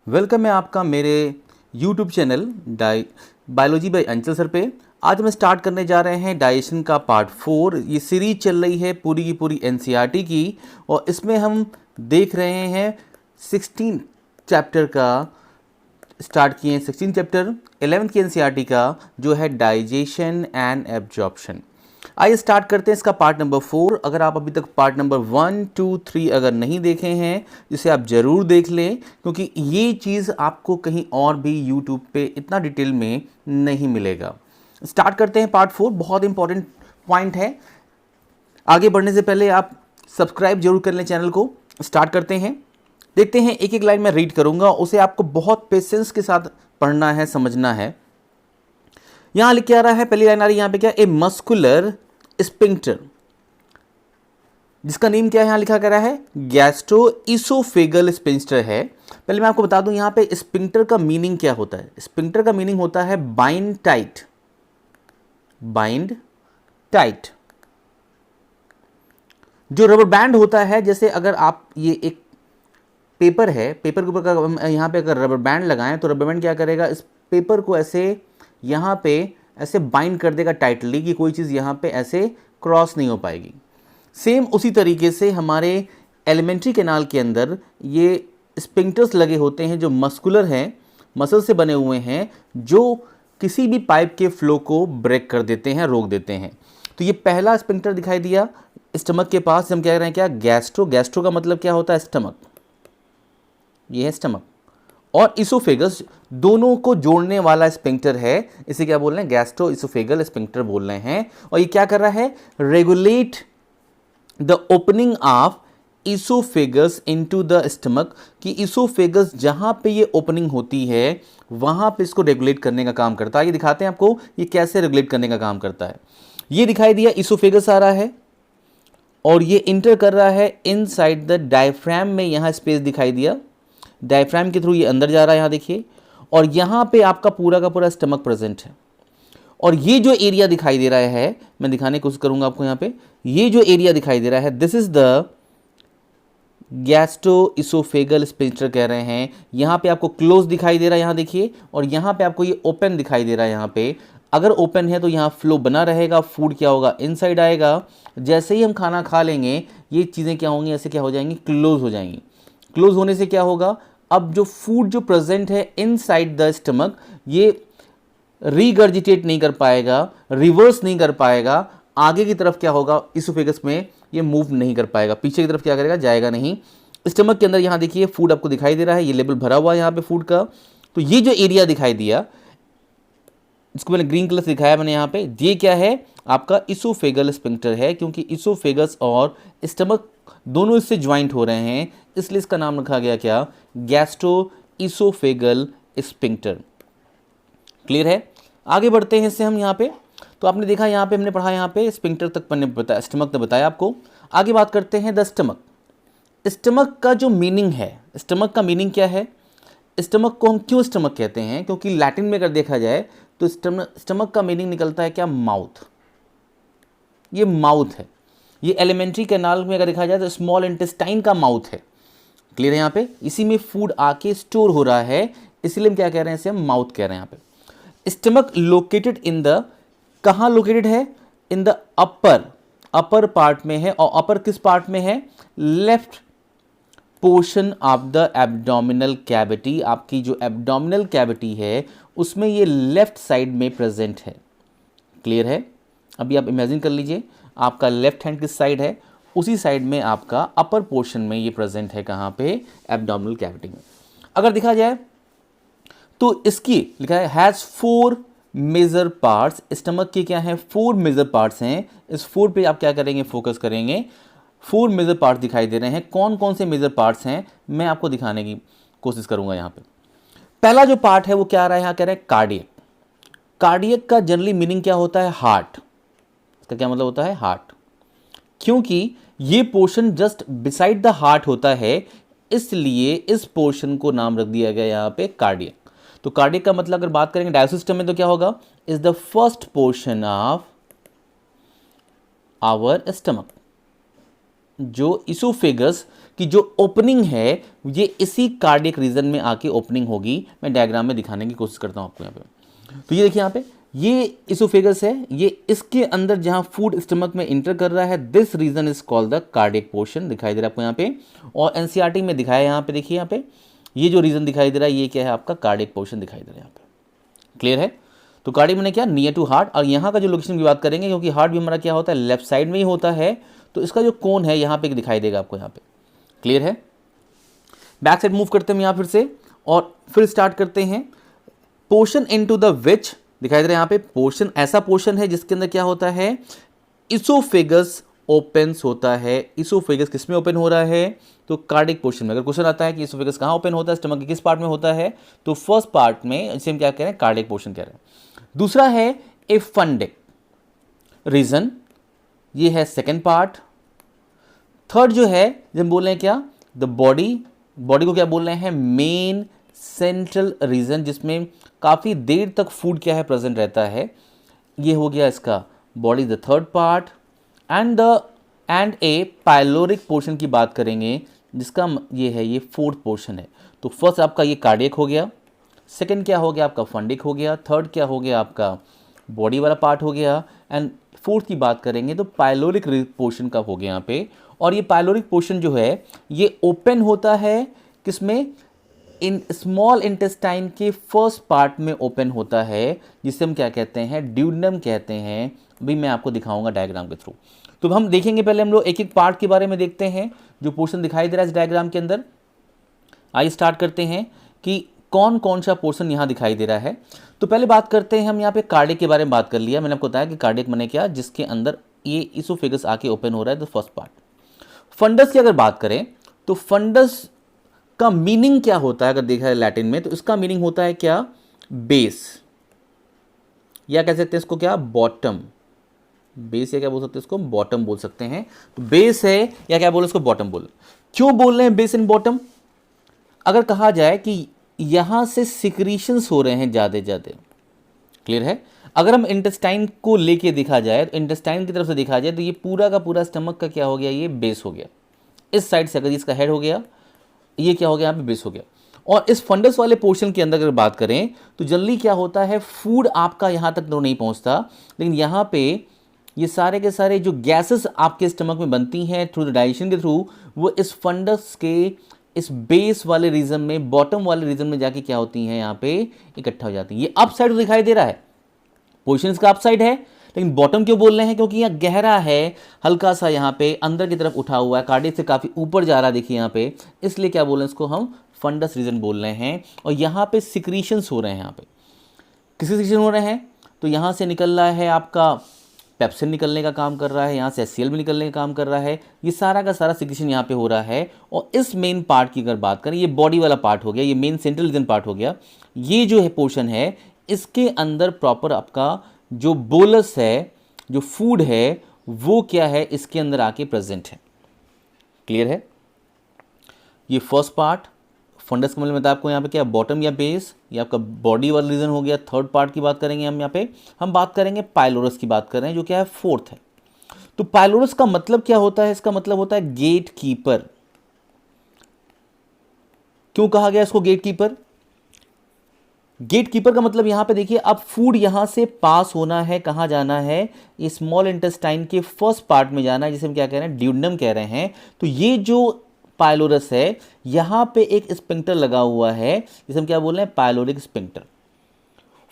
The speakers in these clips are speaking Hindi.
वेलकम है आपका मेरे YouTube चैनल बायोलॉजी बाय अंचल सर पे। आज हम स्टार्ट करने जा रहे हैं डाइजेशन का पार्ट 4। ये सीरीज चल रही है पूरी की पूरी NCERT की और इसमें हम देख रहे हैं 16 चैप्टर का स्टार्ट किए हैं। 16 चैप्टर 11th की NCERT का जो है डाइजेशन एंड एब्जॉर्प्शन। आइए स्टार्ट करते हैं इसका पार्ट नंबर 4। अगर आप अभी तक पार्ट नंबर 1, 2, 3 अगर नहीं देखे हैं जिसे आप ज़रूर देख लें, क्योंकि ये चीज़ आपको कहीं और भी यूट्यूब पे इतना डिटेल में नहीं मिलेगा। स्टार्ट करते हैं पार्ट 4। बहुत इंपॉर्टेंट पॉइंट है। आगे बढ़ने से पहले आप सब्सक्राइब जरूर कर लें चैनल को। स्टार्ट करते हैं, देखते हैं। एक एक लाइन मैं रीड करूंगा, उसे आपको बहुत पेशेंस के साथ पढ़ना है, समझना है। यहां लिख के आ रहा है, पहली लाइन आ रही है यहां पे क्या, ए मस्कुलर स्पिंक्टर, जिसका नेम क्या है यहां लिखा गया है, गैस्ट्रोइसोफेगल स्पिंक्टर है। पहले मैं आपको बता दूं यहां पे स्पिंक्टर का मीनिंग क्या होता है। स्पिंक्टर का मीनिंग होता है बाइंड टाइट, बाइंड टाइट। जो रबर बैंड होता है, जैसे अगर आप ये एक पेपर है, पेपर के ऊपर यहां पे अगर रबर बैंड लगाएं तो रबर बैंड क्या करेगा, इस पेपर को ऐसे यहां पे ऐसे बाइंड कर देगा टाइटली कि कोई चीज़ यहाँ पे ऐसे क्रॉस नहीं हो पाएगी। सेम उसी तरीके से हमारे एलिमेंट्री कैनाल के अंदर ये स्पिंक्टर्स लगे होते हैं जो मस्कुलर हैं, मसल से बने हुए हैं, जो किसी भी पाइप के फ्लो को ब्रेक कर देते हैं, रोक देते हैं। तो ये पहला स्पिंक्टर दिखाई दिया स्टमक के पास। हम कह रहे हैं क्या, गैस्ट्रो। गैस्ट्रो का मतलब क्या होता है, स्टमक। ये है स्टमक। और इसोफेगस दोनों को जोड़ने वाला स्पिंक्टर है, इसे क्या बोल रहे हैं, गैस्ट्रो इसोफेगल स्पिंक्टर बोल रहे हैं। और ये क्या कर रहा है, regulate the opening of oesophagus into the stomach, कि इसोफेगस जहां पे ये ओपनिंग होती है वहां पे इसको रेगुलेट करने का काम करता है। ये दिखाते हैं आपको ये कैसे रेगुलेट करने का काम करता है। ये दिखाई दिया, इसोफेगस आ रहा है और ये इंटर कर रहा है इनसाइड द डायफ्राम में। यहां स्पेस दिखाई दिया, डायफ्राम के थ्रू ये अंदर जा रहा है, यहाँ देखिए। और यहाँ पे आपका पूरा का पूरा स्टमक प्रेजेंट है। और ये जो एरिया दिखाई दे रहा है, मैं दिखाने की कोशिश करूंगा आपको यहाँ पे, ये जो एरिया दिखाई दे रहा है, this is the gastro-oesophageal sphincter कह रहे हैं। यहाँ पे आपको क्लोज दिखाई दे रहा है, यहाँ देखिए। और यहाँ पे आपको ये ओपन दिखाई दे रहा है। यहाँ पे अगर ओपन है तो यहाँ फ्लो बना रहेगा, फूड क्या होगा, इनसाइड आएगा। जैसे ही हम खाना खा लेंगे ये चीज़ें क्या होंगी, ऐसे क्या हो जाएंगी, क्लोज हो जाएंगी। क्लोज होने से क्या होगा, अब जो फूड जो प्रेजेंट है इनसाइड द स्टमक, ये रीगर्जिटेट नहीं कर पाएगा, रिवर्स नहीं कर पाएगा। आगे की तरफ क्या होगा, इसोफेगस में ये मूव नहीं कर पाएगा, पीछे की तरफ क्या करेगा, जाएगा नहीं। स्टमक के अंदर यहाँ देखिए फूड आपको दिखाई दे रहा है, ये लेवल भरा हुआ है यहाँ पे फूड का। तो ये जो एरिया दिखाई दिया, इसको मैंने ग्रीन कलर से दिखाया मैंने यहाँ पे, ये क्या है, आपका इसोफेगल स्पिंक्टर है। क्योंकि इसोफेगस और स्टमक दोनों इससे ज्वाइंट हो रहे हैं, इसलिए इसका नाम रखा गया क्या, गैस्ट्रोइसोफेगल स्पिंक्टर। क्लियर है। आगे बढ़ते हैं इससे हम यहाँ पे। तो आपने देखा यहाँ पे हमने पढ़ा, यहाँ पे स्पिंक्टर तक मैंने बताया, स्टमक ने बताया आपको। आगे बात करते हैं द स्टमक। स्टमक का जो मीनिंग है, स्टमक का मीनिंग क्या है, स्टमक को हम क्यों स्टमक कहते हैं, क्योंकि लैटिन में अगर देखा जाए तो स्टमक का मीनिंग निकलता है क्या, माउथ। ये माउथ है। ये एलिमेंट्री कैनाल में अगर देखा जाए तो स्मॉल इंटेस्टाइन का माउथ है। क्लियर है। यहाँ पे इसी में फूड आके स्टोर हो रहा है, इसलिए हम क्या कह रहे हैं, इसे हम माउथ कह रहे हैं। यहाँ पे स्टमक लोकेटेड इन द, कहाँ लोकेटेड है, इन द अपर पार्ट में है। और अपर किस पार्ट में है, left portion of the abdominal cavity. आपकी जो एब्डोमिनल कैविटी है उसमें ये लेफ्ट साइड में प्रेजेंट है। क्लियर है। अभी आप इमेजिन कर लीजिए, आपका लेफ्ट हैंड किस साइड है, उसी साइड में आपका अपर पोर्शन में ये प्रेजेंट है, कहाँ पे, एब्डोमिनल कैविटी में। अगर देखा जाए तो इसकी लिखा है हैज़ 4 मेजर पार्ट्स। स्टमक के क्या है, 4 मेजर पार्ट्स हैं। इस 4 पे आप क्या करेंगे, फोकस करेंगे। 4 मेजर पार्ट्स दिखाई दे रहे हैं। कौन कौन से मेजर पार्ट्स हैं मैं आपको दिखाने की कोशिश करूंगा। यहाँ पे पहला जो पार्ट है वो क्या आ रहा है, यहाँ कह रहे हैं कार्डियक। कार्डियक का जनरली मीनिंग क्या होता है, हार्ट। इसका क्या मतलब होता है, हार्ट। क्योंकि ये portion just beside the heart होता है, इसलिए इस पोर्शन को नाम रख दिया गया यहाँ पे कार्डियक। तो कार्डियक का मतलब अगर बात करेंगे डाइजेस्टिव सिस्टम में तो क्या होगा, is the first portion of our stomach. जो इसोफेगस की जो ओपनिंग है ये इसी कार्डियक रीजन में आके ओपनिंग होगी। मैं डायग्राम में दिखाने की कोशिश करता हूँ आपको यहाँ पे। तो ये देखिए यहाँ पे ये इसोफेगस है, ये इसके अंदर जहाँ फूड स्टमक में इंटर कर रहा है, this region is called the cardiac portion. दिखाई दे रहा है आपको यहाँ पे, और एनसीईआरटी में दिखाया है यहाँ पे, देखिए यहाँ पे ये जो रीजन दिखाई दे रहा है ये क्या है आपका कार्डियक पोर्शन दिखाई दे रहा है यहाँ पे। क्लियर है? तो कार्डियक मैंने क्या नियर टू हार्ट, और यहाँ का जो लोकेशन की बात करेंगे क्योंकि हार्ट भी हमारा क्या होता है लेफ्ट साइड में ही होता है, तो इसका जो कोन है यहाँ पे दिखाई देगा आपको यहाँ पे। क्लियर है? बैक साइड मूव करते हैं यहाँ फिर से, और फिर स्टार्ट करते हैं पोर्शन इनटू द विच दिखाई दे रहा है यहाँ पे। पोर्शन ऐसा पोर्शन है जिसके अंदर क्या होता है इसोफेगस ओपन्स होता है। इसोफेगस किस में ओपन हो रहा है? तो कार्डिक पोर्शन में। अगर क्वेश्चन आता है कि इसोफेगस कहाँ ओपन होता है, स्टमक के किस पार्ट में होता है, तो फर्स्ट पार्ट में, इसे हम क्या कह रहे हैं कार्डिक पोर्शन कह रहे हैं। दूसरा है ए फंडिक रीजन, ये है सेकेंड पार्ट। थर्ड जो है जब हम बोल रहे हैं क्या द बॉडी, बॉडी को क्या बोल रहे हैं मेन सेंट्रल रीजन, जिसमें काफ़ी देर तक फूड क्या है प्रेजेंट रहता है, ये हो गया इसका body the third part. And A pyloric portion की बात करेंगे जिसका ये है ये फोर्थ पोर्शन है। तो फर्स्ट आपका ये कार्डियक हो गया, सेकंड क्या हो गया आपका फंडिक हो गया, थर्ड क्या हो गया आपका बॉडी वाला पार्ट हो गया, एंड फोर्थ की बात करेंगे तो पाइलोरिक पोर्शन का हो गया यहाँ पे। और ये पाइलोरिक पोर्शन जो है ये ओपन होता है किसमें, इन स्मॉल इंटेस्टाइन के फर्स्ट पार्ट में ओपन होता है, जिसे हम क्या कहते हैं ड्यूडेनम कहते हैं। अभी मैं आपको दिखाऊंगा डायग्राम के थ्रू। तो हम देखेंगे, पहले हम लोग एक एक पार्ट के बारे में देखते हैं जो पोर्शन दिखाई दे रहा है इस डायग्राम के अंदर। आइए स्टार्ट करते हैं कि कौन कौन सा पोर्शन यहाँ दिखाई दे रहा है। तो पहले बात करते हैं हम यहाँ पे कार्डियक के बारे में बात कर लिया। मैंने आपको बताया कि कार्डियक माने क्या, जिसके अंदर ये इसोफेगस आके ओपन हो रहा है, द फर्स्ट पार्ट। फंडस की अगर बात करें तो फंडस का मीनिंग क्या होता है, अगर देखा है लैटिन में तो इसका मीनिंग होता है क्या बेस, या कह सकते हैं इसको क्या बॉटम। बेस या क्या बोल सकते हैं इसको बॉटम बोल सकते हैं। तो बेस है या क्या बोले इसको बॉटम बोल। क्यों बोल रहे हैं बेस एंड बॉटम? अगर कहा जाए कि यहां से सिक्रीशंस हो रहे हैं ज्यादा ज्यादा। क्लियर है? अगर हम इंटेस्टाइन को लेके देखा जाए तो इंटेस्टाइन की तरफ से देखा जाए तो ये पूरा का पूरा स्टमक का क्या हो गया, ये बेस हो गया। इस साइड से अगर इसका हेड हो गया, ये क्या हो गया यहाँ पे बेस हो गया। और इस फंडस वाले पोर्शन के अंदर अगर बात करें तो जल्दी क्या होता है फूड आपका यहाँ तक तो नहीं पहुँचता, लेकिन यहाँ पे ये सारे के सारे जो गैसेस आपके स्टमक में बनती हैं थ्रू द डाइजेशन के थ्रू, वो इस फंडस के इस बेस वाले रीजन में, बॉटम वाले रीजन में जाके क्या होती हैं यहाँ पे इकट्ठा हो जाती हैं। ये अप साइड दिखाई दे रहा है, पोर्शन इसका अप साइड है, लेकिन बॉटम क्यों बोल रहे हैं? क्योंकि यहाँ गहरा है, हल्का सा यहाँ पे अंदर की तरफ उठा हुआ है, कार्डियक से काफ़ी ऊपर जा रहा है देखिए यहाँ पे, इसलिए क्या बोल रहे हैं इसको हम फंडस रीजन बोल रहे हैं। और यहाँ पे सिक्रीशंस हो रहे हैं, यहाँ पे किसी सिक्रीशन हो रहे हैं तो यहाँ से निकल रहा है आपका पेप्सिन निकलने का काम कर रहा है, यहाँ से HCl भी निकलने का काम कर रहा है, ये सारा का सारा सिक्रीशन यहाँ पे हो रहा है। और इस मेन पार्ट की अगर बात करें, ये बॉडी वाला पार्ट हो गया, ये मेन सेंट्रल रीजन पार्ट हो गया। ये जो है पोर्शन है इसके अंदर प्रॉपर आपका जो बोलस है, जो फूड है, वो क्या है इसके अंदर आके प्रेजेंट है। क्लियर है? ये फर्स्ट पार्ट फंडस का मतलब बताया आपको यहाँ पे क्या बॉटम या बेस, ये आपका बॉडी वाला रीजन हो गया। थर्ड पार्ट की बात करेंगे हम यहाँ पे, हम बात करेंगे पाइलोरस की बात कर रहे हैं जो क्या है फोर्थ है। तो पाइलोरस का मतलब क्या होता है? इसका मतलब होता है गेट कीपर। क्यों कहा गया इसको गेट कीपर? गेट कीपर का मतलब यहां पे देखिए, अब फूड यहां से पास होना है, कहां जाना है, ये स्मॉल इंटेस्टाइन के फर्स्ट पार्ट में जाना है, जिसे हम क्या कह रहे हैं ड्यूडेनम कह रहे हैं। तो ये जो पाइलोरस है यहां पे एक स्पिंक्टर लगा हुआ है, जिसे हम क्या बोल रहे हैं पाइलोरिक स्पिंक्टर।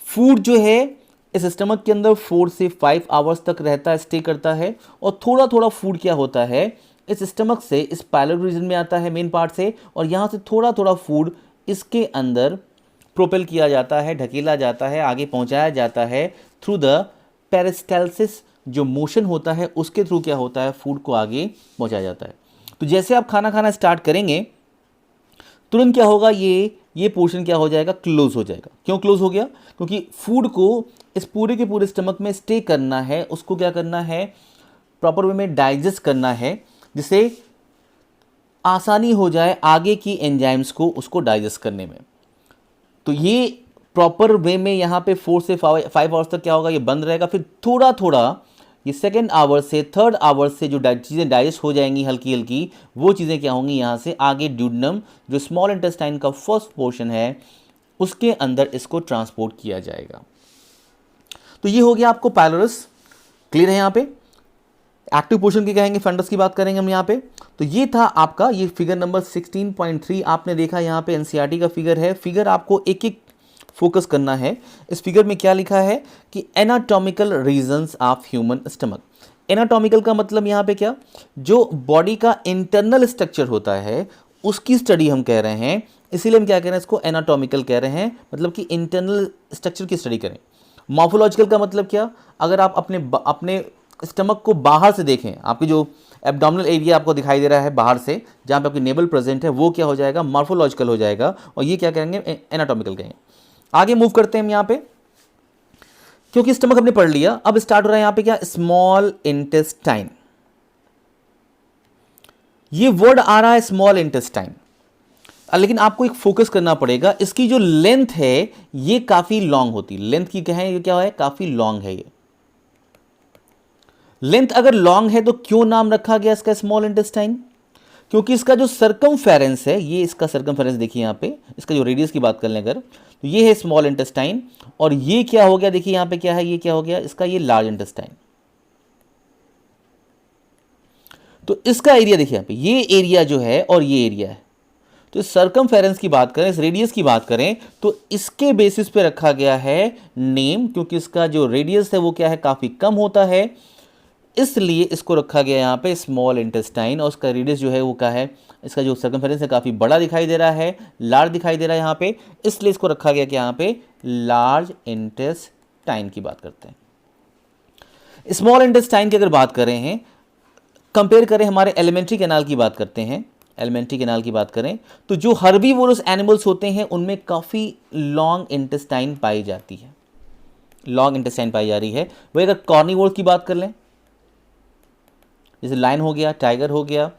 फूड जो है इस स्टमक के अंदर 4 से 5 आवर्स तक रहता है, स्टे करता है, और थोड़ा थोड़ा फूड क्या होता है इस स्टमक से इस पाइलोरिक रीजन में आता है मेन पार्ट से, और यहां से थोड़ा थोड़ा फूड इसके अंदर प्रोपेल किया जाता है, ढकेला जाता है, आगे पहुंचाया जाता है थ्रू द पेरिस्टाल्सिस, जो मोशन होता है उसके थ्रू क्या होता है फूड को आगे पहुंचाया जाता है। तो जैसे आप खाना खाना स्टार्ट करेंगे तुरंत क्या होगा, ये पोर्शन क्या हो जाएगा, क्लोज हो जाएगा। क्यों क्लोज हो गया? क्योंकि फूड को इस पूरे के पूरे स्टमक में स्टे करना है, उसको क्या करना है प्रॉपर वे में डाइजेस्ट करना है, जिससे आसानी हो जाए आगे की एंजाइम्स को उसको डाइजेस्ट करने में। तो ये प्रॉपर वे में यहाँ पे 4 से 5 आवर्स तक क्या होगा, ये बंद रहेगा। फिर थोड़ा थोड़ा ये सेकेंड आवर से थर्ड आवर से जो चीज़ें डाइजेस्ट हो जाएंगी हल्की हल्की, वो चीज़ें क्या होंगी यहाँ से आगे ड्यूडनम जो स्मॉल इंटेस्टाइन का फर्स्ट पोर्शन है उसके अंदर इसको ट्रांसपोर्ट किया जाएगा। तो ये हो गया आपको पायलोरस, क्लियर है। यहाँ पे एक्टिव पोर्शन की कहेंगे, फंडस की बात करेंगे हम यहाँ पे। तो ये था आपका ये फिगर नंबर 16.3 आपने देखा, यहाँ पे एनसीईआरटी का फिगर है। फिगर आपको एक एक फोकस करना है। इस फिगर में क्या लिखा है कि anatomical reasons of human stomach. Anatomical का मतलब यहाँ पे क्या, जो बॉडी का इंटरनल स्ट्रक्चर होता है उसकी स्टडी हम कह रहे हैं, इसीलिए हम क्या कह रहे हैं इसको एनाटॉमिकल कह रहे हैं, मतलब कि इंटरनल स्ट्रक्चर की स्टडी करें। मॉर्फोलॉजिकल का मतलब क्या, अगर आप अपने स्टमक को बाहर से देखें, आपकी जो एब्डोमिनल एरिया आपको दिखाई दे रहा है बाहर से, जहाँ पे आपकी नेवल प्रेजेंट है, वो क्या हो जाएगा मॉर्फोलॉजिकल हो जाएगा, और ये क्या कहेंगे एनाटॉमिकल कहेंगे। आगे मूव करते हैं हम यहाँ पे, क्योंकि स्टमक हमने पढ़ लिया, अब स्टार्ट हो रहा है यहाँ पे क्या, स्मॉल इंटेस्टाइन। ये वर्ड आ रहा है स्मॉल इंटेस्टाइन, लेकिन आपको एक फोकस करना पड़ेगा, इसकी जो लेंथ है ये काफी लॉन्ग होती, लेंथ की कहें ये क्या है, काफी लॉन्ग है। ये लेंथ अगर लॉन्ग है तो क्यों नाम रखा गया इसका स्मॉल इंटेस्टाइन, क्योंकि इसका जो सर्कमफेरेंस है, ये इसका सर्कमफेरेंस देखिए यहाँ पे, इसका जो रेडियस की बात कर लें अगर, तो ये है स्मॉल इंटेस्टाइन, और ये क्या हो गया, देखिए यहाँ पे क्या है, ये क्या हो गया इसका, ये लार्ज इंटेस्टाइन। तो इसका एरिया देखिए यहाँ पे, ये एरिया जो है और ये एरिया है, तो इस सर्कमफेरेंस की बात करें, इस रेडियस की बात करें, तो इसके बेसिस पे रखा गया है नेम, क्योंकि इसका जो रेडियस है वो क्या है, काफी कम होता है, इसलिए इसको रखा गया यहाँ पे स्मॉल इंटेस्टाइन, और उसका रेडियस जो है वो क्या है, इसका जो सर्कमफेरेंस है काफ़ी बड़ा दिखाई दे रहा है, लार्ज दिखाई दे रहा है यहाँ पे, इसलिए इसको रखा गया कि यहाँ पे लार्ज इंटेस्टाइन की बात करते हैं। स्मॉल इंटेस्टाइन की अगर बात करें हैं, कंपेयर करें हमारे एलिमेंट्री कैनाल की बात करते हैं, एलिमेंट्री कैनाल की बात करें तो जो हर्बीवोरस एनिमल्स होते हैं उनमें काफ़ी लॉन्ग इंटेस्टाइन पाई जाती है, लॉन्ग इंटेस्टाइन पाई जा रही है। वही अगर कॉर्निवोर्स की बात कर लें, जैसे लायन हो गया, टाइगर हो गया,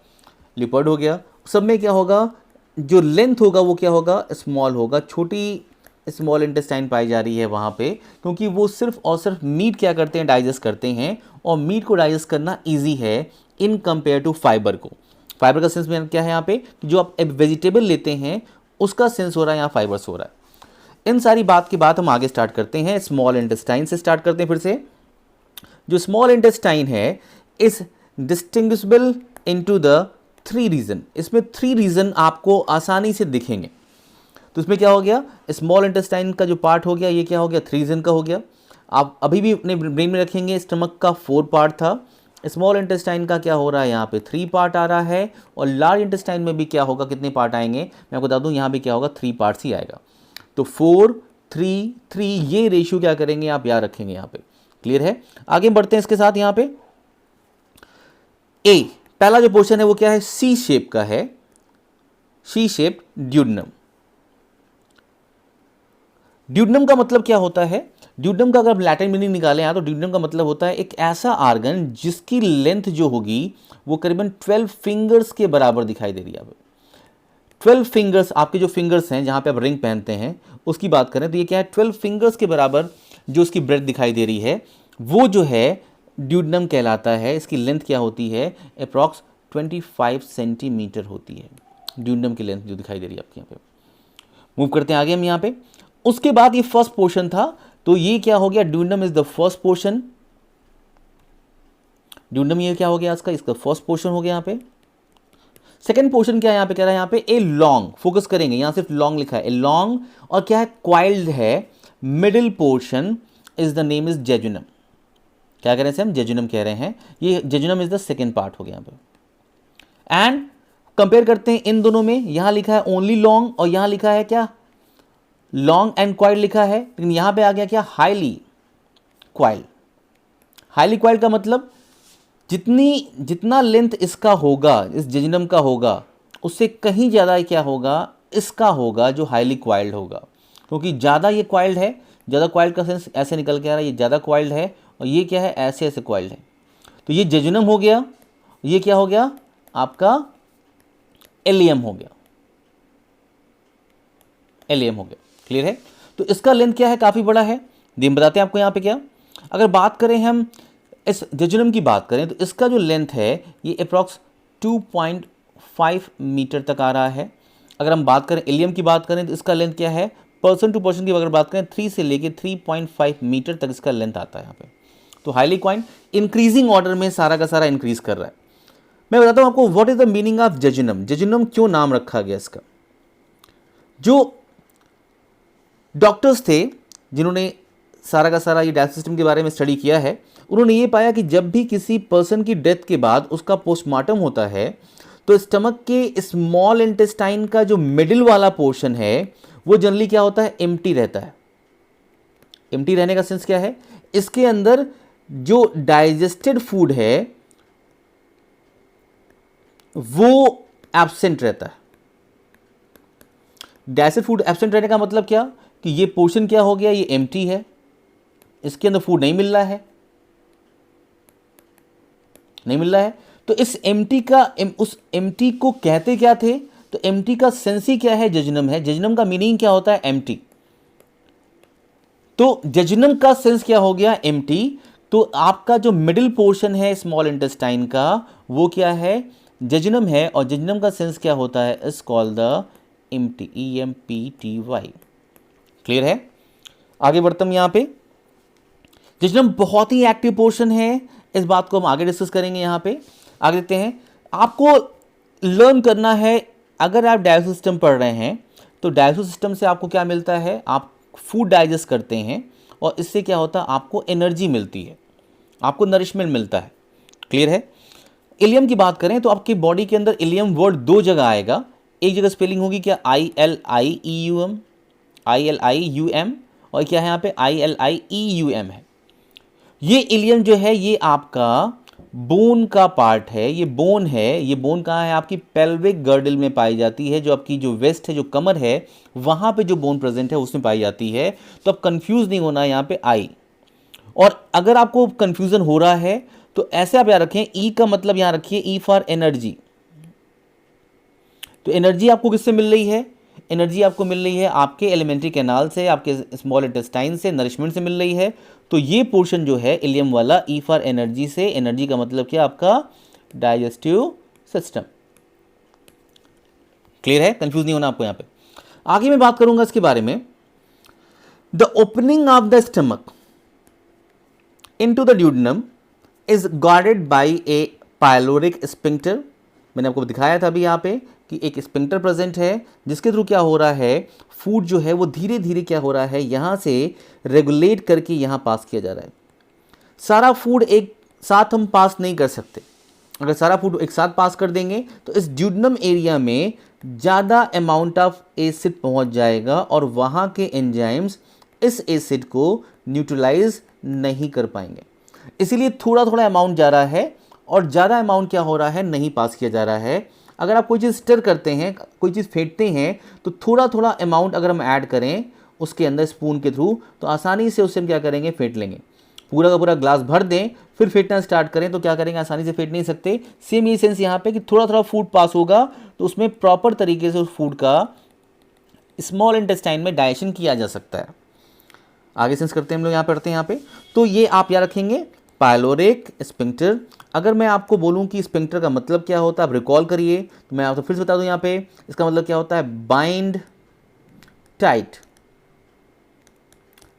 लिपर्ड हो गया, सब में क्या होगा, जो लेंथ होगा वो क्या होगा, स्मॉल होगा, छोटी स्मॉल इंटेस्टाइन पाई जा रही है वहाँ पे, क्योंकि वो सिर्फ और सिर्फ मीट क्या करते हैं, डाइजेस्ट करते हैं, और मीट को डाइजेस्ट करना ईजी है इन कंपेयर टू फाइबर को। फाइबर का सेंस में क्या है यहाँ पे, जो आप वेजिटेबल लेते हैं उसका सेंस हो रहा है, यहाँ फाइबर से हो रहा है। इन सारी बात के बाद हम आगे स्टार्ट करते हैं, स्मॉल इंटेस्टाइन से स्टार्ट करते हैं। फिर से जो स्मॉल इंटेस्टाइन है इस डिस्टिंग्विशेबल इनटू द 3 रीजन, इसमें 3 रीजन आपको आसानी से दिखेंगे। तो इसमें क्या हो गया, स्मॉल इंटेस्टाइन का जो पार्ट हो गया ये क्या हो गया, 3 रीजन का हो गया। आप अभी भी अपने ब्रेन में रखेंगे, स्टमक का 4 पार्ट था, स्मॉल इंटेस्टाइन का क्या हो रहा है यहाँ पे 3 पार्ट आ रहा है, और लार्ज इंटेस्टाइन में भी क्या होगा, कितने पार्ट आएंगे मैं आपको बता दूं, यहाँ भी क्या होगा 3 पार्ट्स ही आएगा। तो 4 3 3 ये रेशियो क्या करेंगे आप याद रखेंगे यहाँ पे, क्लियर है। आगे बढ़ते हैं इसके साथ, यहाँ पे ए पहला जो पोर्शन है वो क्या है, सी शेप का है, सी शेप ड्यूडनम। ड्यूडनम का मतलब क्या होता है, ड्यूडनम का अगर आप लैटिन मीनिंग निकालें यहाँ, तो ड्यूडनम का मतलब होता है एक ऐसा आर्गन जिसकी लेंथ जो होगी वो करीबन 12 फिंगर्स के बराबर दिखाई दे रही है। 12 फिंगर्स, आपके जो फिंगर्स हैं जहाँ पे आप रिंग पहनते हैं उसकी बात करें तो ये क्या है, 12 फिंगर्स के बराबर जो उसकी ब्रेथ दिखाई दे रही है वो जो है ड्यूडनम कहलाता है। इसकी लेंथ क्या होती है, अप्रॉक्स 25 सेंटीमीटर होती है ड्यूडनम की लेंथ जो दिखाई दे रही है आपके यहाँ पे। मूव करते हैं आगे हम यहाँ पे। उसके बाद ये फर्स्ट पोर्शन था, तो ये क्या हो गया, duodenum is the first portion, duodenum ये क्या हो गया इसका फर्स्ट पोर्शन हो गया यहाँ पे। सेकेंड पोर्शन क्या है यहाँ पे, कह रहा है यहाँ पे ए लॉन्ग, फोकस करेंगे यहाँ सिर्फ लॉन्ग लिखा है, ए लॉन्ग, और क्या है क्वाइल्ड है, middle portion is the name is jejunum. क्या कह रहे हैं हम, जेजुनम कह रहे हैं, ये jejunum is the second part हो गया यहाँ पे। एंड कंपेयर करते हैं इन दोनों में, यहां लिखा है ओनली लॉन्ग और यहां लिखा है क्या, लॉन्ग एंड क्वाइल्ड लिखा है, लेकिन यहां पे आ गया क्या, हाईली क्वाइल्ड। हाईली क्वाइल्ड का मतलब जितना लेंथ इसका होगा, इस जेजुनम का होगा, उससे कहीं ज़्यादा क्या होगा, इसका होगा जो हाईली क्वाइल्ड होगा, क्योंकि ज़्यादा ये क्वाइल्ड है, ज़्यादा क्वाइल्ड का सेंस ऐसे निकल के आ रहा है, ये ज़्यादा क्वाइल्ड है, और ये क्या है, ऐसे ऐसे क्वाइल्ड है। तो ये जेजुनम हो गया, ये क्या हो गया आपका, एलियम हो गया, एलियम हो गया, क्लियर है। तो इसका लेंथ क्या है, काफ़ी बड़ा है। दिन बताते हैं आपको यहाँ पे क्या, अगर बात करें हम इस जेजुनम की बात करें तो इसका जो लेंथ है ये अप्रॉक्स 2.5 मीटर तक आ रहा है। अगर हम बात करें इलियम की बात करें तो इसका लेंथ क्या है, पर्सन टू पर्सन की अगर बात करें 3 से लेके 3.5 मीटर तक इसका लेंथ आता है यहाँ पे। तो हाईली क्वाइन इंक्रीजिंग ऑर्डर में सारा का सारा इंक्रीज कर रहा है। मैं बताता हूँ आपको what is the meaning of jejunum, jejunum क्यों नाम रखा गया इसका। जो डॉक्टर्स थे जिन्होंने सारा का सारा ये डाइजेस्टिव सिस्टम के बारे में स्टडी किया है, उन्होंने ये पाया कि जब भी किसी पर्सन की डेथ के बाद उसका पोस्टमार्टम होता है तो स्टमक के स्मॉल इंटेस्टाइन का जो मिडिल वाला पोर्शन है वो जनरली क्या होता है, एम्प्टी रहता है। एम्प्टी रहने का सेंस क्या है, इसके अंदर जो डाइजेस्टेड फूड है वो एब्सेंट रहता है। डाइजेस्टेड फूड एब्सेंट रहने का मतलब क्या कि ये पोर्शन क्या हो गया, ये एम्प्टी है, इसके अंदर फूड नहीं मिल रहा है, नहीं मिल रहा है। तो इस एम्प्टी का उस एम्प्टी को कहते क्या थे, तो एम्प्टी का सेंस ही क्या है, जेजुनम है। जेजुनम का मीनिंग क्या होता है, एम्प्टी। तो जेजुनम का सेंस क्या हो गया, एम्प्टी। तो आपका जो मिडिल पोर्शन है स्मॉल इंटेस्टाइन का वो क्या है, जेजुनम है। और जेजुनम का सेंस क्या होता है, is called the empty, EMPTY। Clear है। आगे बढ़ते हम यहाँ पे। जेजुनम बहुत ही एक्टिव पोर्शन है, इस बात को हम आगे डिस्कस करेंगे। यहाँ पे आगे देखते हैं। आपको लर्न करना है, अगर आप डाइजेस्टिव सिस्टम पढ़ रहे हैं तो डाइजेस्टिव सिस्टम से आपको क्या मिलता है, आप फूड डाइजेस्ट करते हैं और इससे क्या होता है, आपको एनर्जी मिलती है, आपको नरिशमेंट मिलता है। क्लियर है। इलियम की बात करें तो आपकी बॉडी के अंदर इलियम वर्ड दो जगह आएगा। एक जगह स्पेलिंग होगी क्या, ILIEUM, और क्या है यहाँ पे ILIEUM है। ये इलियम जो है ये आपका बोन का पार्ट है, ये बोन है। ये बोन कहाँ है, आपकी पेल्विक गर्डल में पाई जाती है। जो आपकी जो वेस्ट है, जो कमर है, वहाँ पे जो बोन प्रेजेंट है उसमें पाई जाती है। तो अब कंफ्यूज नहीं होना है यहाँ पे आई। और अगर आपको कंफ्यूजन हो रहा है तो ऐसे आप याद रखें, ई का मतलब यहाँ रखिए, ई फॉर एनर्जी। तो एनर्जी आपको किससे मिल रही है, एनर्जी आपको मिल रही है आपके एलिमेंट्री कैनाल से, आपके स्मॉल इंटेस्टाइन से, नरिशमेंट से मिल रही है। तो ये पोर्शन जो है इलियम वाला, ई फॉर एनर्जी से, एनर्जी का मतलब क्या, आपका डाइजेस्टिव सिस्टम। क्लियर है, कंफ्यूज नहीं होना आपको यहाँ पे। आगे मैं बात करूंगा इसके बारे में। The opening of the stomach into the duodenum is guarded by A pyloric sphincter. मैंने आपको दिखाया था अभी यहाँ पे कि एक स्फिंक्टर प्रेजेंट है जिसके थ्रू क्या हो रहा है, फूड जो है वो धीरे धीरे क्या हो रहा है, यहाँ से रेगुलेट करके यहाँ पास किया जा रहा है। सारा फूड एक साथ हम पास नहीं कर सकते। अगर सारा फूड एक साथ पास कर देंगे तो इस ड्यूडेनम एरिया में ज़्यादा अमाउंट ऑफ एसिड पहुँच जाएगा और वहाँ के एंजाइम्स इस एसिड को न्यूट्रलाइज नहीं कर पाएंगे। इसीलिए थोड़ा थोड़ा अमाउंट जा रहा है और ज़्यादा अमाउंट क्या हो रहा है, नहीं पास किया जा रहा है। अगर आप कोई चीज़ स्टर करते हैं, कोई चीज़ फेंटते हैं, तो थोड़ा थोड़ा अमाउंट अगर हम ऐड करें उसके अंदर स्पून के थ्रू तो आसानी से उससे हम क्या करेंगे, फेंट लेंगे। पूरा का पूरा ग्लास भर दें फिर फेंटना स्टार्ट करें तो क्या करेंगे, आसानी से फेंट नहीं सकते। सेम ये सेंस यहाँ पे कि थोड़ा थोड़ा फूड पास होगा तो उसमें प्रॉपर तरीके से उस फूड का स्मॉल इंटेस्टाइन में डाइजेशन किया जा सकता है। आगे सेंस करते हैं हम लोग, यहाँ पढ़ते हैं यहाँ पे। तो ये आप याद रखेंगे, पायलोरिक स्फिंक्टर। अगर मैं आपको बोलूं कि स्फिंक्टर का मतलब क्या होता है, आप रिकॉल करिए, तो मैं आपको फिर से बता दूं यहाँ पे इसका मतलब क्या होता है, बाइंड टाइट।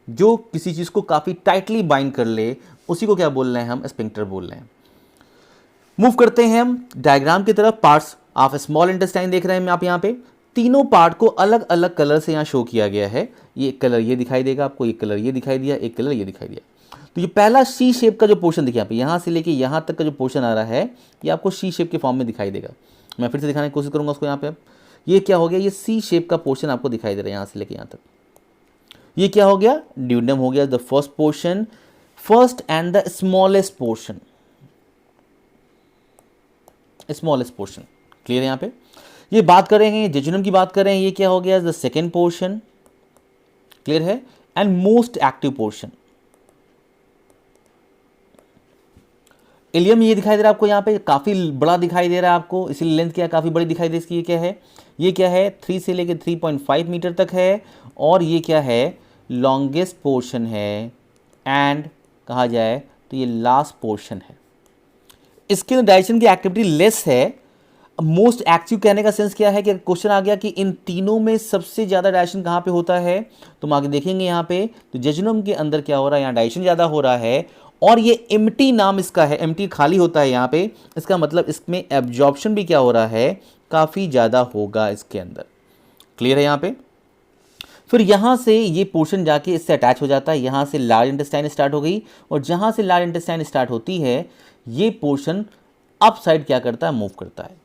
जो किसी चीज़ को काफ़ी टाइटली बाइंड कर ले उसी को क्या बोल रहे हैं हम, स्फिंक्टर बोल रहे हैं। मूव करते हैं हम डायग्राम की तरफ। पार्ट्स ऑफ स्मॉल इंटेस्टाइन देख रहे हैं आप यहाँ पे। तीनों पार्ट को अलग अलग कलर से यहाँ शो किया गया है। ये कलर ये दिखाई देगा आपको, एक कलर ये दिखाई दिया, एक कलर ये दिखाई दिया। तो ये पहला सी शेप का जो पोर्शन देखिए यहाँ पे, यहाँ से लेके यहाँ तक का जो पोर्शन आ रहा है ये आपको सी शेप के फॉर्म में दिखाई देगा। मैं फिर से दिखाने की कोशिश करूँगा उसको यहाँ पे। ये क्या हो गया, ये सी शेप का पोर्शन आपको दिखाई दे रहा है यहाँ से लेके यहाँ तक। ये क्या हो गया, ड्यूडेनम हो गया, the first portion, first and the smallest portion, smallest portion. Clear है यहाँ पे। ये बात करेंगे जेजुनम की बात करें, ये क्या हो गया, द सेकेंड पोर्शन। क्लियर है। And most active portion. Ileum ये दिखाई दे रहा है आपको यहाँ पे, काफ़ी बड़ा दिखाई दे रहा है आपको, इसीलिए लेंथ क्या है, काफ़ी बड़ी दिखाई दे इसकी। ये क्या है, ये क्या है, 3 से लेके 3.5 मीटर तक है। और ये क्या है, लॉन्गेस्ट पोर्शन है एंड कहा जाए तो ये लास्ट पोर्शन है। इसके अंदर डाइजेशन की एक्टिविटी लेस है। मोस्ट एक्टिव कहने का सेंस क्या है कि क्वेश्चन आ गया कि इन तीनों में सबसे ज़्यादा डाइजेशन कहाँ पे होता है, तो हम आगे देखेंगे यहाँ पे। तो जेजुनम के अंदर क्या हो रहा है, यहाँ डाइजेशन ज़्यादा हो रहा है और ये एम्प्टी नाम इसका है, एम्प्टी खाली होता है यहाँ पे। इसका मतलब इसमें एब्जॉर्प्शन भी क्या हो रहा है, काफ़ी ज़्यादा होगा इसके अंदर। क्लियर है यहाँ पे। फिर यहाँ से ये पोर्शन जाके इससे अटैच हो जाता है, यहाँ से लार्ज इंटेस्टाइन स्टार्ट हो गई और जहाँ से लार्ज इंटेस्टाइन स्टार्ट होती है ये पोर्शन अप साइड क्या करता है, मूव करता है।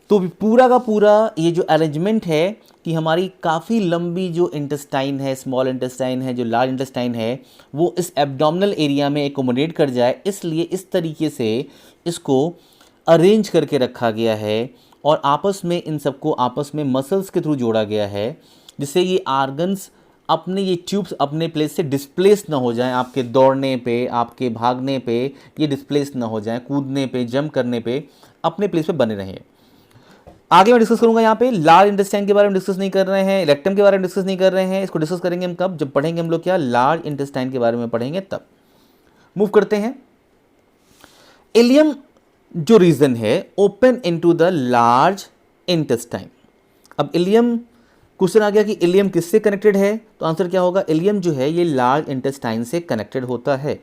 तो पूरा का पूरा ये जो अरेंजमेंट है कि हमारी काफ़ी लंबी जो इंटेस्टाइन है, स्मॉल इंटेस्टाइन है, जो लार्ज इंटेस्टाइन है, वो इस एब्डोमिनल एरिया में एकोमोडेट कर जाए, इसलिए इस तरीके से इसको अरेंज करके रखा गया है और आपस में इन सबको आपस में मसल्स के थ्रू जोड़ा गया है, जिससे ये आर्गन्स अपने ये ट्यूब्स अपने प्लेस से डिस्प्लेस ना हो जाएं। आपके दौड़ने पे, आपके भागने पे ये डिस्प्लेस ना हो जाएं, कूदने पे, जंप करने पे अपने प्लेस पे बने रहें। आगे मैं डिस्कस करूंगा यहाँ पे लार्ज इंटेस्टाइन के बारे में डिस्कस नहीं कर रहे हैं, रेक्टम के बारे में डिस्कस नहीं कर रहे हैं। इसको डिस्कस करेंगे हम कब, जब पढ़ेंगे हम लोग क्या, लार्ज इंटेस्टाइन के बारे में पढ़ेंगे तब। मूव करते हैं। इलियम जो रीजन है open into the large intestine. अब इलियम क्वेश्चन आ गया कि इलियम किससे कनेक्टेड है, तो आंसर क्या होगा, इलियम जो है ये लार्ज इंटेस्टाइन से कनेक्टेड होता है।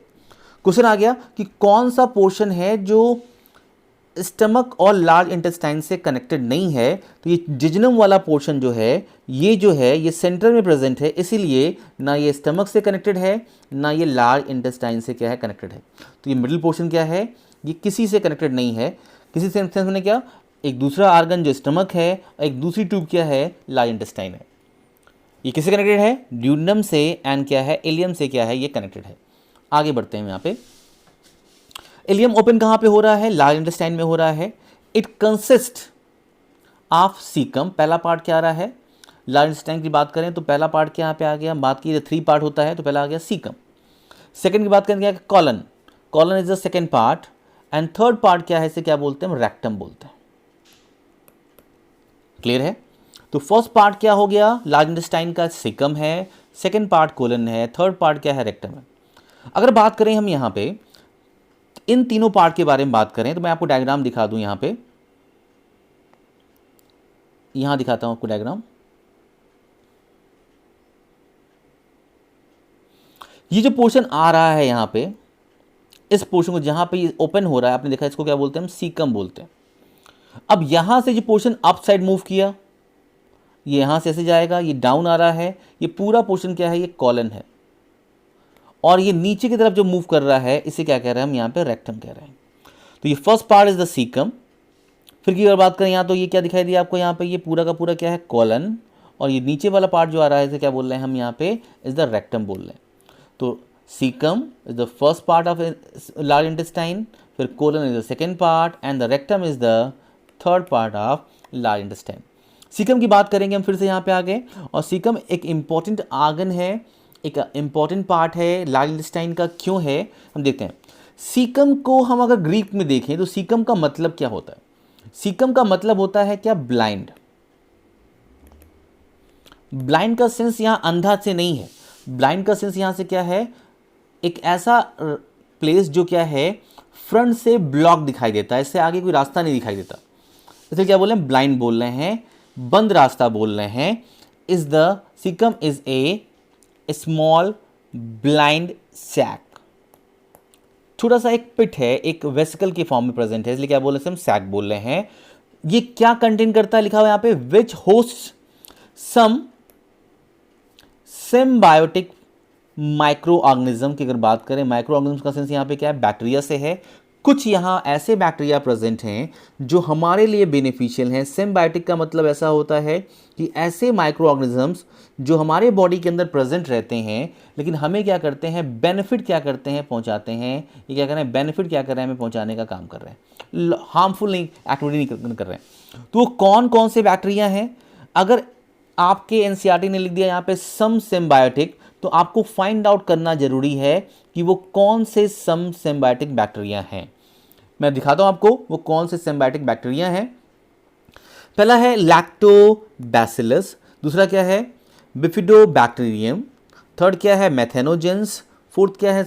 क्वेश्चन आ गया कि कौन सा पोर्शन है जो स्टमक और लार्ज इंटेस्टाइन से कनेक्टेड नहीं है, तो ये जिजनम वाला पोर्शन जो है ये सेंटर में प्रेजेंट है, इसीलिए ना ये स्टमक से कनेक्टेड है ना ये लार्ज इंटेस्टाइन से क्या है, कनेक्टेड है। तो ये मिडिल पोर्शन क्या है, ये किसी से कनेक्टेड नहीं है। किसी सेंस में क्या, एक दूसरा आर्गन जो स्टमक है और एक दूसरी ट्यूब क्या है, लार्ज इंटेस्टाइन है। ये किससे कनेक्टेड है, ड्यूडेनम से, एंड क्या है, इलियम से क्या है, ये कनेक्टेड है। आगे बढ़ते हैं यहाँ पे। इलियम ओपन कहाँ पे हो रहा है, लार्ज इंटेस्टाइन में हो रहा है। इट कंसिस्ट ऑफ सीकम, पहला पार्ट क्या आ रहा है, लार्ज इंटेस्टाइन की बात करें तो पहला पार्ट क्या यहाँ पे आ गया, बात की 3 पार्ट होता है तो पहला आ गया सीकम। सेकंड की बात करें क्या, colon, colon is the second part, and third part क्या है, इसे क्या बोलते हैं, रेक्टम बोलते हैं। क्लियर है। तो फर्स्ट पार्ट क्या हो गया, लार्ज इंटेस्टाइन का सीकम है, सेकंड पार्ट कोलन है, थर्ड पार्ट क्या है, रेक्टम है। अगर बात करें हम यहाँ पे इन तीनों पार्ट के बारे में बात करें तो मैं आपको डायग्राम दिखा दूं, यहाँ पे यहाँ दिखाता हूं आपको डायग्राम। ये जो पोर्शन आ रहा है यहाँ पे, इस पोर्शन को जहां पे ये ओपन हो रहा है, आपने देखा इसको क्या बोलते हैं, हम सीकम बोलते हैं। अब यहां से जो पोर्शन अप साइड मूव किया, ये यहां से ऐसे जाएगा, ये डाउन आ रहा है, ये पूरा पोर्शन क्या है, ये कॉलन है। और ये नीचे की तरफ जो मूव कर रहा है इसे क्या कह रहे हैं हम, यहाँ पे रेक्टम कह रहे हैं। तो ये first part is the caecum. फिर की अगर बात करें यहाँ, तो ये क्या दिखाई दिया आपको, यहाँ पे ये पूरा का पूरा क्या है, कॉलन, और ये नीचे वाला पार्ट जो आ रहा है इसे क्या बोल रहे हैं हम, यहाँ पे इज द रेक्टम बोल रहे हैं। तो caecum is the first part of large intestine, फिर colon is the second part, and the rectum is the third part of large intestine. Caecum की बात करेंगे हम फिर से यहाँ पे आगे, और सीकम एक इंपॉर्टेंट आर्गन है, एक इंपॉर्टेंट पार्ट है लार्ज इंटेस्टाइन का। क्यों है, हम देखते हैं। सीकम को हम अगर ग्रीक में देखें तो सीकम का मतलब क्या होता है, सीकम का मतलब होता है क्या, ब्लाइंड। ब्लाइंड का सेंस यहां अंधा से नहीं है, ब्लाइंड का सेंस यहां से क्या है, एक ऐसा प्लेस जो क्या है फ्रंट से ब्लॉक दिखाई देता है, इससे आगे कोई रास्ता नहीं दिखाई देता, इसे क्या बोल रहे हैं, ब्लाइंड बोल रहे हैं, बंद रास्ता बोल रहे हैं। Is the caecum is a small blind sac, छोटा सा एक पिट है, एक वेसिकल के फॉर्म में प्रेजेंट है, इसलिए क्या बोल रहे हैं हम, सैक बोल रहे हैं। ये क्या कंटेन करता है, लिखा हुआ है यहाँ पे, विच होस्ट सम सिम्बायोटिक माइक्रो ऑर्गेनिज्म की अगर बात करें, माइक्रो ऑर्गेनिज्म का सेंस यहाँ पे क्या है, बैक्टीरिया से है। कुछ यहाँ ऐसे बैक्टीरिया प्रेजेंट हैं जो हमारे लिए बेनिफिशियल हैं। सिम्बायोटिक का मतलब ऐसा होता है कि ऐसे माइक्रो ऑर्गेनिजम्स जो हमारे बॉडी के अंदर प्रेजेंट रहते हैं, लेकिन हमें क्या करते हैं, बेनिफिट क्या करते हैं, पहुंचाते हैं। ये क्या कर रहे हैं, बेनिफिट क्या कर रहे हैं, हमें पहुंचाने का काम कर रहे हैं, हार्मफुल नहीं एक्टिविटी नहीं कर रहे हैं। तो वो कौन कौन से बैक्टीरिया हैं, अगर आपके एनसीईआरटी ने लिख दिया यहाँ पे सम सिम्बायोटिक, तो आपको फाइंड आउट करना जरूरी है कि वो कौन से सम सिम्बायोटिक बैक्टीरिया हैं। मैं दिखाता हूं आपको वो कौन से सिम्बायोटिक बैक्टीरिया हैं। पहला है लैक्टोबैसिलस, दूसरा क्या है बिफिडोबैक्टीरियम, थर्ड क्या है मैथेनोजेंस, फोर्थ क्या है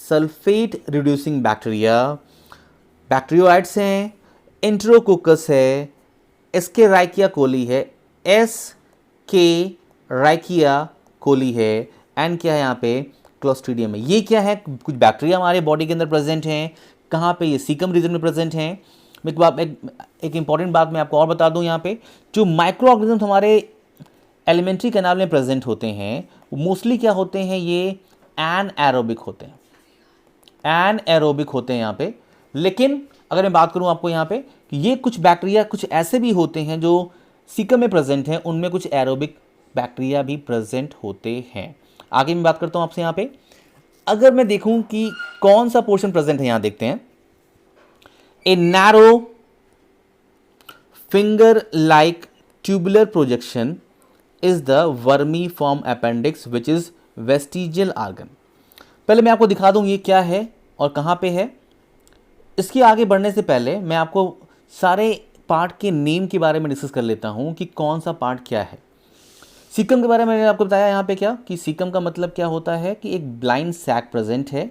सल्फेट रिड्यूसिंग बैक्टीरिया, बैक्टीरियोइड्स हैं, एंटेरोकोकस है, एसके राइकिया कोली है, एस के राइकिया कोली है, एंड क्या है यहाँ पे क्लोस्ट्रीडियम है। ये क्या है, कुछ बैक्टीरिया हमारे बॉडी के अंदर प्रेजेंट हैं। कहाँ पे, ये सीकम रीजन में प्रेजेंट हैं। एक इंपॉर्टेंट बात मैं आपको और बता दूं, यहाँ पे जो माइक्रो ऑर्गेनिज्म हमारे एलिमेंट्री कैनाल में प्रेजेंट होते हैं मोस्टली क्या होते हैं, ये एनएरोबिक होते हैं, एनएरोबिक होते हैं यहाँ पे। लेकिन अगर मैं बात करूँ आपको यहाँ पे कि ये कुछ बैक्टीरिया कुछ ऐसे भी होते हैं जो सीकम में प्रेजेंट हैं, उनमें कुछ एरोबिक बैक्टीरिया भी प्रेजेंट होते हैं। आगे मैं बात करता हूँ आपसे यहाँ पे, अगर मैं देखूँ कि कौन सा पोर्शन प्रेजेंट है, यहाँ देखते हैं। A narrow finger like tubular projection is the vermiform appendix which is vestigial organ. पहले मैं आपको दिखा दूं ये क्या है और कहाँ पे है। इसके आगे बढ़ने से पहले मैं आपको सारे पार्ट के नेम के बारे में डिस्कस कर लेता हूँ कि कौन सा पार्ट क्या है। सीकम के बारे में मैंने आपको बताया यहाँ पे क्या कि सीकम का मतलब क्या होता है कि एक ब्लाइंड सैक प्रेजेंट है।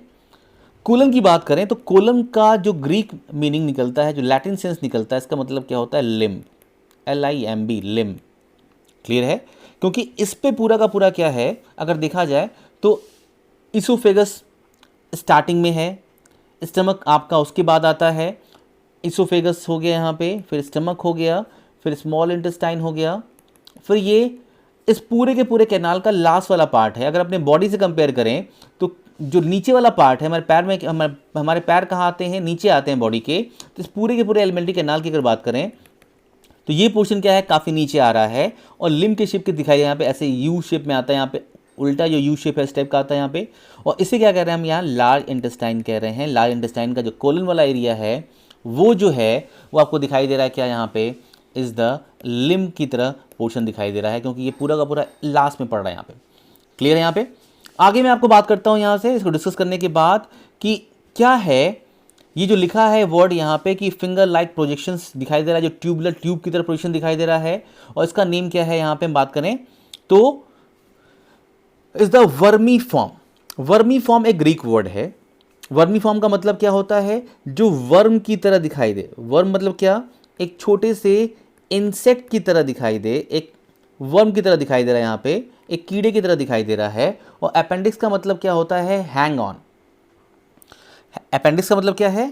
कोलन की बात करें तो कोलन का जो ग्रीक मीनिंग निकलता है, जो लैटिन सेंस निकलता है, इसका मतलब क्या होता है, लिम, LIMB, लिम। क्लियर है, क्योंकि इस पे पूरा का पूरा क्या है, अगर देखा जाए तो इसोफेगस स्टार्टिंग में है, स्टमक आपका उसके बाद आता है। इसोफेगस हो गया यहाँ पे, फिर स्टमक हो गया, फिर स्मॉल इंटेस्टाइन हो गया, फिर ये इस पूरे के पूरे कैनाल का लास्ट वाला पार्ट है। अगर अपने बॉडी से कंपेयर करें तो जो नीचे वाला पार्ट है, हमारे पैर में, हमारे पैर कहाँ आते हैं, नीचे आते हैं बॉडी के। तो इस पूरे के पूरे एलिमेंट्री कैनाल की अगर बात करें तो ये पोर्शन क्या है, काफ़ी नीचे आ रहा है और लिम्ब के शेप के दिखाई यहाँ पे ऐसे यू शेप में आता है, यहाँ पे उल्टा जो यू शेप है इस टाइप का आता है यहाँ पे। और इसे क्या कह रहे हैं हम यहाँ, लार्ज इंटेस्टाइन कह रहे हैं। लार्ज इंटेस्टाइन का जो कोलन वाला एरिया है वो जो है वो आपको दिखाई दे रहा है क्या, यहाँ पे इज द लिम्ब की तरह पोर्शन दिखाई दे रहा है, क्योंकि ये पूरा का पूरा लास्ट में पड़ रहा है यहाँ पे। क्लियर है यहाँ पे। आगे मैं आपको बात करता हूँ यहाँ से, इसको डिस्कस करने के बाद कि क्या है ये जो लिखा है वर्ड यहाँ पे कि फिंगर लाइक प्रोजेक्शंस दिखाई दे रहा है, जो ट्यूबुलर ट्यूब की तरह प्रोजेक्शन दिखाई दे रहा है। और इसका नेम क्या है यहाँ पे हम बात करें तो इज द वर्मीफॉर्म। वर्मीफॉर्म एक ग्रीक वर्ड है। वर्मीफॉर्म का मतलब क्या होता है, जो वर्म की तरह दिखाई दे। वर्म मतलब क्या, एक छोटे से इंसेक्ट की तरह दिखाई दे, एक वर्म की तरह दिखाई दे रहा है यहाँ पे, एक कीड़े की तरह दिखाई दे रहा है। और अपेंडिक्स का मतलब क्या होता है, हैंग ऑन। अपेंडिक्स का मतलब क्या है,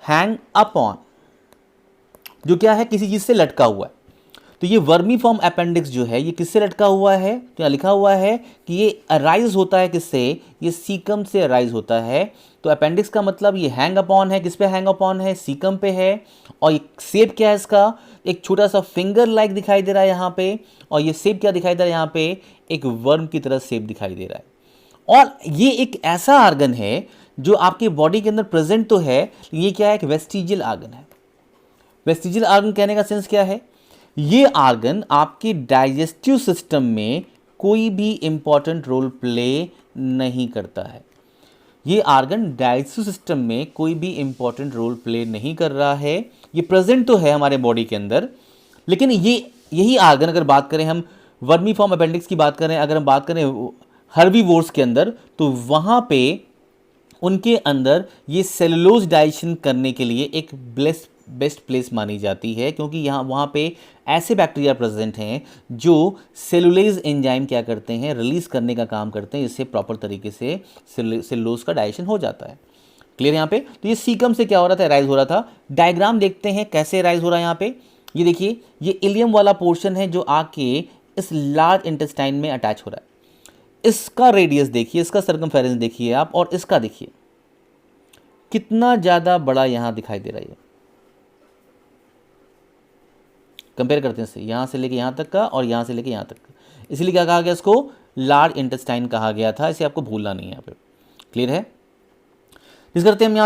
हैंग अप ऑन, जो क्या है, किसी चीज से लटका हुआ है। तो ये वर्मीफॉर्म अपेंडिक्स जो है ये किससे लटका हुआ है, तो यहाँ लिखा हुआ है कि ये अराइज होता है किससे, ये सीकम से अराइज होता है। तो अपेंडिक्स का मतलब ये हैंग अपॉन है, किस पे हैंग अपॉन है, सीकम पे है। और ये शेप क्या है इसका, एक छोटा सा फिंगर लाइक दिखाई दे रहा है यहाँ पे। और ये शेप क्या दिखाई दे रहा है यहाँ पे, एक वर्म की तरह शेप दिखाई दे रहा है। और ये एक ऐसा आर्गन है जो आपके बॉडी के अंदर प्रेजेंट तो है, ये क्या है, एक वेस्टिजियल आर्गन है। वेस्टिजियल आर्गन कहने का सेंस क्या है, ये आर्गन आपके डाइजेस्टिव सिस्टम में कोई भी इंपॉर्टेंट रोल प्ले नहीं करता है। ये आर्गन डाइजेस्टिव सिस्टम में कोई भी इंपॉर्टेंट रोल प्ले नहीं कर रहा है। ये प्रेजेंट तो है हमारे बॉडी के अंदर, लेकिन यही आर्गन, अगर बात करें हम वर्मीफॉर्म अपेंडिक्स की बात करें, अगर हम बात करें हर्बीवोर्स के अंदर, तो वहाँ पे उनके अंदर ये सेलुलोज डाइजेशन करने के लिए एक बेस्ट प्लेस मानी जाती है, क्योंकि वहाँ पे ऐसे बैक्टीरिया प्रेजेंट हैं जो सेलुलेज एंजाइम क्या करते हैं, रिलीज करने का काम करते हैं, जिससे प्रॉपर तरीके से सेलुलोज का डाइजेशन हो जाता है। क्लियर यहाँ पे। तो ये सीकम से क्या हो रहा था, राइज हो रहा था। डायग्राम देखते हैं कैसे राइज हो रहा है यहाँ पे। ये देखिए, ये इलियम वाला पोर्शन है जो आके इस लार्ज इंटेस्टाइन में अटैच हो रहा है। इसका रेडियस देखिए, इसका सर्कमफेरेंस देखिए आप, और इसका देखिए कितना ज़्यादा बड़ा यहाँ दिखाई दे रहा है। कंपेयर करते हैं, यहाँ से लेके यहाँ तक का और यहाँ से लेके यहाँ तक का, इसलिए क्या कहा गया, इसको लार्ज इंटेस्टाइन कहा गया था। इसे आपको भूलना नहीं है यहाँ पे। क्लियर है। इस करते हैं हम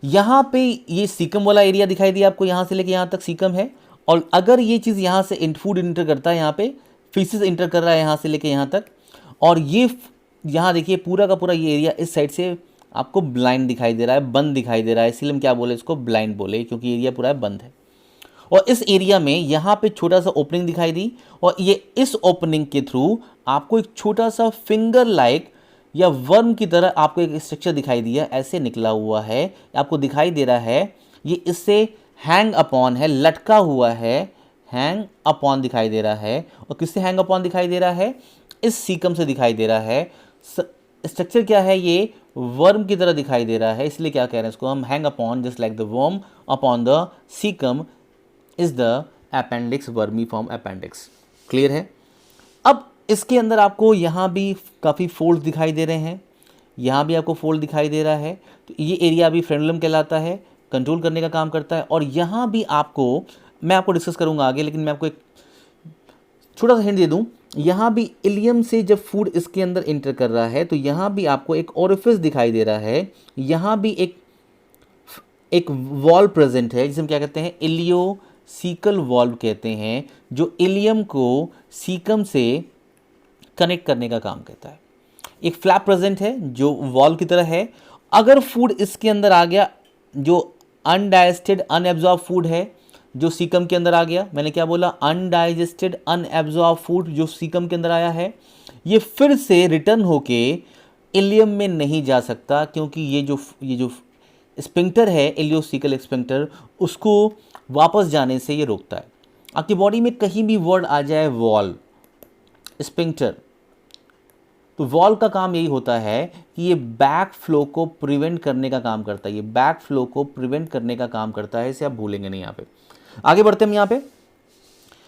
यहाँ पे ये सीकम वाला एरिया दिखाई दिया आपको, यहाँ से लेके यहाँ तक सीकम है। और अगर ये चीज़ यहाँ से फूड इंटर करता है, यहाँ पे फीसिस इंटर कर रहा है यहाँ से लेके यहाँ तक, और ये यहाँ देखिए पूरा का पूरा ये एरिया इस साइड से आपको ब्लाइंड दिखाई दे रहा है, बंद दिखाई दे रहा है। इसलिए हम क्या बोले, इसको ब्लाइंड बोले, क्योंकि एरिया पूरा बंद है। और इस एरिया में यहाँ पे छोटा सा ओपनिंग दिखाई दी, और ये इस ओपनिंग के थ्रू आपको एक छोटा सा फिंगर लाइक या वर्म की तरह आपको एक स्ट्रक्चर दिखाई दिया, ऐसे निकला हुआ है, आपको दिखाई दे रहा है, ये इससे हैंग अपॉन है, लटका हुआ है, हैंग अपॉन दिखाई दे रहा है। और किससे हैंग अपॉन दिखाई दे रहा है? इस सीकम से दिखाई दे रहा है। स्ट्रक्चर क्या है? ये वर्म की तरह दिखाई दे रहा है, इसलिए क्या कह रहे हैं इसको हम? Hang upon, just like the worm upon the caecum is the appendix, vermi form appendix. Clear है? अब इसके अंदर आपको यहाँ भी काफ़ी फोल्ड दिखाई दे रहे हैं, यहाँ भी आपको फोल्ड दिखाई दे रहा है, तो ये एरिया भी फ्रेनुलम कहलाता है, कंट्रोल करने का काम करता है। और यहाँ भी आपको, मैं आपको डिस्कस करूँगा आगे, लेकिन मैं आपको एक छोटा सा हिंट दे दूँ, यहाँ भी इलियम से जब फूड इसके अंदर इंटर कर रहा है तो यहाँ भी आपको एक ओरिफिस दिखाई दे रहा है, यहाँ भी एक वॉल्व प्रेजेंट है, जिसे हम क्या कहते हैं? इलियोसीकल वॉल्व कहते हैं, जो इलियम को सीकम से कनेक्ट करने का काम करता है। एक फ्लैप प्रेजेंट है जो वॉल्व की तरह है। अगर फूड इसके अंदर आ गया, जो अनडाइजेस्टेड अनएब्जॉर्ब फूड है जो सीकम के अंदर आ गया, मैंने क्या बोला? अनडाइजेस्टेड अनएब्जॉर्ब फूड जो सीकम के अंदर आया है, ये फिर से रिटर्न होके इलियम में नहीं जा सकता, क्योंकि ये जो स्पिंक्टर है, इलियोसीकल स्पिंक्टर, उसको वापस जाने से ये रोकता है। आपकी बॉडी में कहीं भी वर्ड आ जाए वॉल्व, स्पिंक्टर, तो वॉल्व का काम यही होता है कि ये बैक फ्लो को प्रिवेंट करने का काम करता है, ये बैक फ्लो को प्रिवेंट करने का काम करता है, इसे आप भूलेंगे नहीं। यहाँ पे आगे बढ़ते हैं। यहाँ पे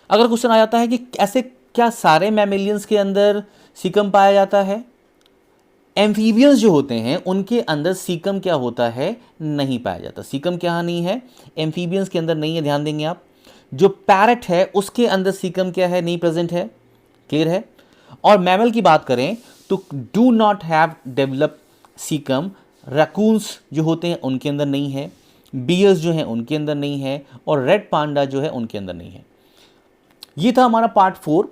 अगर क्वेश्चन आ जाता है कि ऐसे क्या सारे मैमेलियंस के अंदर सीकम पाया जाता है? एम्फीबियंस जो होते हैं उनके अंदर सीकम क्या होता है? नहीं पाया जाता। सीकम क्या नहीं है? एम्फीबियंस के अंदर नहीं है, ध्यान देंगे आप। जो पैरट है उसके अंदर सीकम क्या है? नहीं प्रेजेंट है। क्लियर है? और मैमल की बात करें तो do not have develop caecum. Raccoons जो होते हैं उनके अंदर नहीं है, बियर्स जो हैं उनके अंदर नहीं है, और रेड पांडा जो है उनके अंदर नहीं है। ये था हमारा पार्ट 4।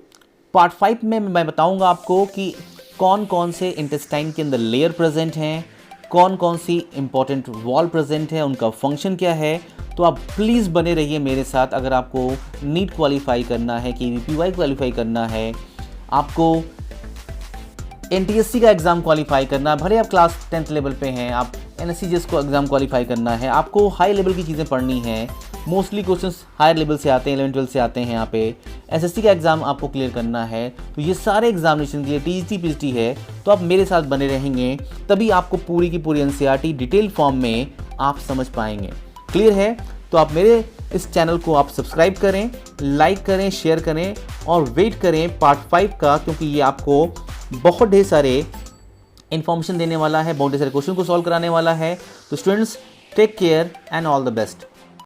पार्ट 5 में मैं बताऊंगा आपको कि कौन कौन से इंटेस्टाइन के अंदर लेयर प्रेजेंट हैं, कौन कौन सी इंपॉर्टेंट वॉल प्रेजेंट है, उनका फंक्शन क्या है। तो आप प्लीज़ बने रहिए मेरे साथ। अगर आपको नीट क्वालिफाई करना है, KVPY क्वालिफाई करना है, आपको NTSC का एग्ज़ाम क्वालिफाई करना, भले आप क्लास 10th लेवल पे हैं, आप NSCGS को एग्ज़ाम क्वालिफाई करना है, आपको हाई लेवल की चीज़ें पढ़नी है, मोस्टली क्वेश्चंस हायर लेवल से आते हैं, 11-12 से आते हैं। यहाँ पे SSC का एग्ज़ाम आपको क्लियर करना है, तो ये सारे एग्जामिनेशन के लिए TGT PGT है, तो आप मेरे साथ बने रहेंगे, तभी आपको पूरी की पूरी NCERT डिटेल फॉर्म में आप समझ पाएंगे। क्लियर है? तो आप मेरे इस चैनल को आप सब्सक्राइब करें, लाइक करें, शेयर करें और वेट करें पार्ट 5 का, क्योंकि ये आपको बहुत ढेर सारे इन्फॉर्मेशन देने वाला है, बहुत ढेर सारे क्वेश्चन को सॉल्व कराने वाला है। तो students, take care and all the best.